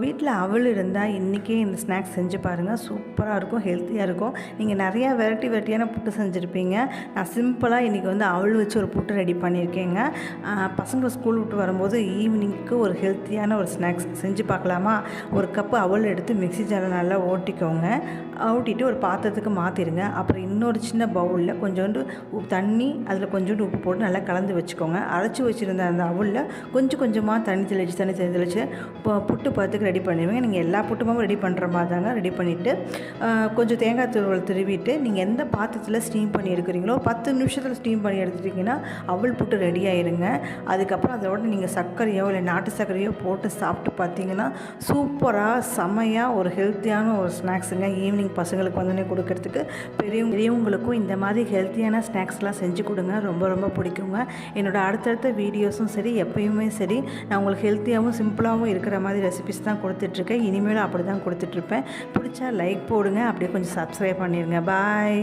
வீட்டில் அவல் இருந்தால் இன்றைக்கே இந்த ஸ்நாக்ஸ் செஞ்சு பாருங்கள். சூப்பராக இருக்கும், ஹெல்த்தியாக இருக்கும். நீங்கள் நிறையா வெரைட்டியான புட்டு செஞ்சுருப்பீங்க. நான் சிம்பிளாக இன்றைக்கி அவல் வச்சு ஒரு புட்டு ரெடி பண்ணியிருக்கேங்க. பசங்க ஸ்கூல் விட்டு வரும்போது ஈவினிங்க்கு ஒரு ஹெல்த்தியான ஒரு ஸ்நாக்ஸ் செஞ்சு பார்க்கலாமா? ஒரு கப்பு அவல் எடுத்து மிக்ஸி ஜாரில் நல்லா ஓட்டிக்கோங்க. ஓட்டிட்டு ஒரு பாத்திரத்துக்கு மாற்றிடுங்க. அப்புறம் இன்னொரு சின்ன பவுலில் கொஞ்சோண்டு தண்ணி, அதில் கொஞ்சோண்டு உப்பு போட்டு நல்லா கலந்து வச்சுக்கோங்க. அரைச்சி வச்சுருந்த அந்த அவலில் கொஞ்சம் கொஞ்சமாக தண்ணி தெளித்து புட்டு பார்த்துக்கு ரெடி பண்ணிடுவேங்க. நீங்கள் எல்லா புட்டுமாவும் ரெடி பண்ணுற மாதிரி தாங்க ரெடி பண்ணிவிட்டு கொஞ்சம் தேங்காய் துருவல் துருவிட்டு நீங்கள் எந்த பாத்திரத்தில் ஸ்டீம் பண்ணி எடுக்கிறீங்களோ 10 நிமிஷத்தில் ஸ்டீம் பண்ணி எடுத்துட்டிங்கன்னா அவல் புட்டு ரெடி ஆயிருங்க. அதுக்கப்புறம் அதோட நீங்கள் சர்க்கரையோ இல்லை நாட்டு சர்க்கரையோ போட்டு சாப்பிட்டு பார்த்தீங்கன்னா சூப்பராக செமையாக ஒரு ஹெல்த்தியான ஒரு ஸ்நாக்ஸுங்க. ஈவினிங் பசங்களுக்கு வந்தோடனே கொடுக்கறதுக்கு பெரியவங்களுக்கும் இந்த மாதிரி ஹெல்த்தியான ஸ்நாக்ஸ்லாம் செஞ்சு கொடுங்க. ரொம்ப ரொம்ப பிடிக்குங்க. என்னோடய அடுத்தடுத்த வீடியோஸும் சரி, எப்பயுமே சரி, நான் உங்களுக்கு ஹெல்த்தியாகவும் சிம்பிளாகவும் இருக்கிற மாதிரி ரெசிபிஸ் தான் கொடுத்துட்ருக்கேன். இனிமேலும் அப்படி தான் கொடுத்துட்ருப்பேன். பிடிச்சா லைக் போடுங்க, அப்படியே கொஞ்சம் சப்ஸ்கிரைப் பண்ணிடுங்க. பாய்.